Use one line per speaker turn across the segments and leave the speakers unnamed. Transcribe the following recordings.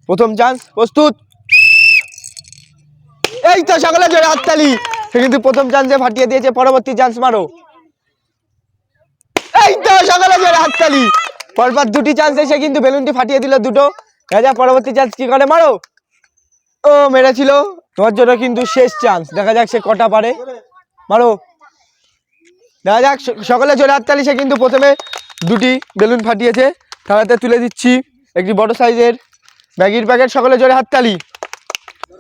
প্রথম চান্স, প্রস্তুত। এই তো সকলে জোরে হাততালি। সে কিন্তু প্রথম চান্সে ফাটিয়ে দিয়েছে। পরবর্তী চান্স মারো। এই তো সকলে জোরে হাততালি। পরপর দুটি চান্সে সে কিন্তু বেলুনটি ফাটিয়ে দিল দুটো। দেখা যাক পরবর্তী চান্স কি করে। মারো। ও মেরেছিল। তোমার জন্য কিন্তু শেষ চান্স, দেখা যাক সে কটা পারে। মারো। দেখা যাক সকলে জোরে হাততালি। সে কিন্তু প্রথমে দুটি বেলুন ফাটিয়েছে। তারাতে তুলে দিচ্ছি একটি বড় সাইজের ম্যাগির প্যাকেট। সকলে জোরে হাততালি।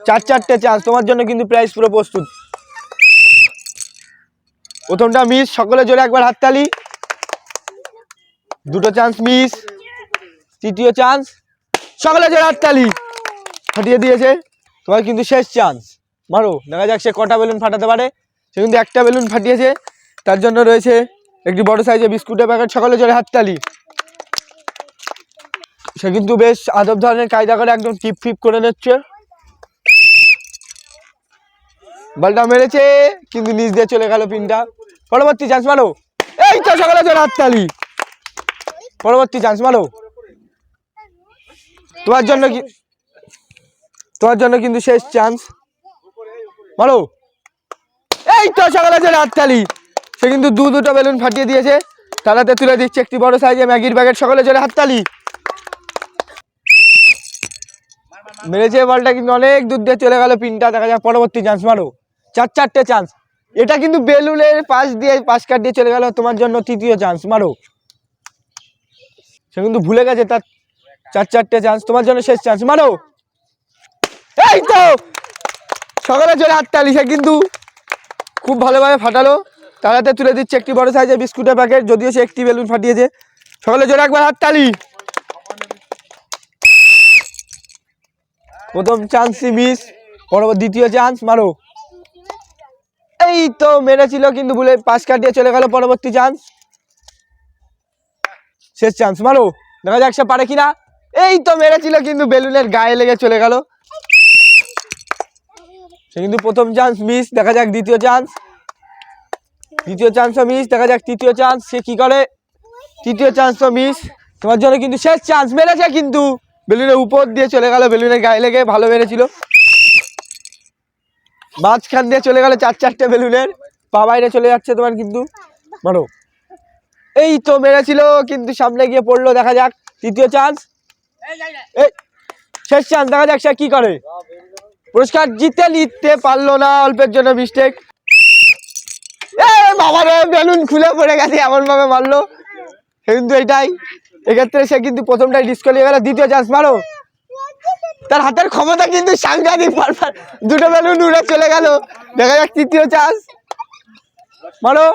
চারটে চান্স, তোমার জন্য কিন্তু প্রাইস পুরো প্রস্তুত। প্রথমটা মিস, সকলে জোরে একবার হাততালি। দুটো চান্স মিস। তৃতীয় চান্স, সকলে জোরে হাততালি। ফাটিয়ে দিয়েছে। তোমার কিন্তু শেষ চান্স, মারো। দেখা যাক সে কটা বেলুন ফাটাতে পারে। সে কিন্তু একটা বেলুন ফাটিয়েছে। তার জন্য রয়েছে একটি বড় সাইজের বিস্কুটের প্যাকেট। সকলে জোরে হাততালি। সে কিন্তু বেশ আদব ধরনের কায়দা করে একদম টিপ ফিপ করে নিচ্ছে। বলটা মেরেছে কিন্তু নিচ দিয়ে চলে গেল পিনটা। পরবর্তী চান্স মারো। এই তো সকলে জোরে হাততালি। পরবর্তী চান্স মারো। তোমার জন্য কিন্তু শেষ চান্স, মারো। এই তো সকলে জোরে হাততালি। সে কিন্তু দুটো বেলুন ফাটিয়ে দিয়েছে। তারাতে তুলে দিচ্ছে একটি বড় সাইজের ম্যাগির প্যাকেট। সকলে জোরে হাততালি। মেরেছে, বলটা কিন্তু অনেক দূর দিয়ে চলে গেল পিনটা। দেখা যাক পরবর্তী চান্স মারো। চারটে চান্স। এটা কিন্তু বেলুনের পাশ কাটিয়ে চলে গেল। তোমার জন্য তৃতীয় চান্স, মারো। সে কিন্তু ভুলে গেছে তার চারটে চান্স। তোমার জন্য শেষ চান্স, মারো। এই তো সকলে জোরে হাততালি। সে কিন্তু খুব ভালোভাবে ফাটালো। তারাতে তুলে দিচ্ছে একটি বড় সাইজের বিস্কুটের প্যাকেট। যদিও সে একটি বেলুন ফাটিয়েছে। সকলে জোরে একবার হাততালি। প্রথম চান্সই মিস। দ্বিতীয় চান্স, মারো। এই তো মেরেছিল কিন্তু ভুলে পাশ কাটিয়ে চলে গেল। পরবর্তী চান্স, শেষ চান্স, মারো। দেখা যাক সে পারে কিনা। এই তো মেরেছিল কিন্তু বেলুনের গায়ে লেগে চলে গেল। সে কিন্তু প্রথম চান্স মিস। দেখা যাক দ্বিতীয় চান্সও মিস। দেখা যাক তৃতীয় চান্স সে কি করে। তৃতীয় চান্সও মিস। তোমার জন্য কিন্তু শেষ চান্স। মেরেছে কিন্তু বেলুনের উপর দিয়ে চলে গেল। বেলুনের গায়ে লেগে ভালো মেরেছিল। মাঝখান দিয়ে চলে গেল চারটে বেলুনের। পা বাইরে চলে যাচ্ছে তোমার কিন্তু। মারো। এই তো মেরেছিল কিন্তু সামনে গিয়ে পড়লো। দেখা যাক তৃতীয় চান্স, শেষ চান্স। দেখা যাক সে কি করে। পুরস্কার জিতে নিতে পারলো না, অল্পের জন্য মিস্টেক। বাবারে বেলুন খুলে পড়ে গেছে, এমন ভাবে মারলো। কিন্তু এটাই, এক্ষেত্রে সে কিন্তু প্রথমটাই ডিসকোয়ালিফাই গেল। দ্বিতীয় চান্স, মারো। তার হাতের ক্ষমতা কিন্তু সাংঘাতিক। দুটো বেলুন উড়ে চলে গেল। দেখা যাক তৃতীয় চান্স, মারো।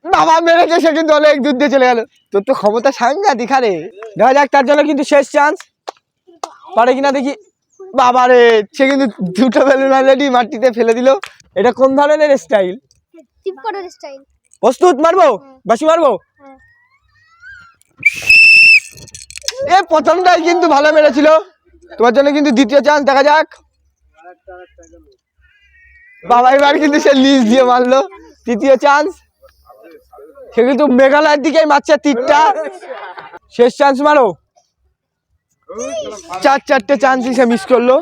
বাবা মেরেছে, সে কিন্তু অনেক দূর দিয়ে চলে গেল। তোর তো ক্ষমতা সাংঘাতিক। আরে দেখা যাক তার জন্য কিন্তু শেষ চান্স, পারে কিনা দেখি। বাবারে, সে কিন্তু দুটো বেলুন অলরেডি মাটিতে ফেলে দিল। এটা কোন ধরনের স্টাইল? প্রস্তুত, মারবো, বাসি মারবো। এ প্রথমটাই কিন্তু ভালো মেরেছিল। তোমার জন্য কিন্তু দ্বিতীয় চান্স। দেখা যাক। বাবা এবার কিন্তু সে নিচ দিয়ে মারলো। তৃতীয় চান্স। সে কিন্তু মেঘালয়ের দিকেই মারছে তীরটা। শেষ চান্স, মারো। চারটে চান্সই সে মিস করলো।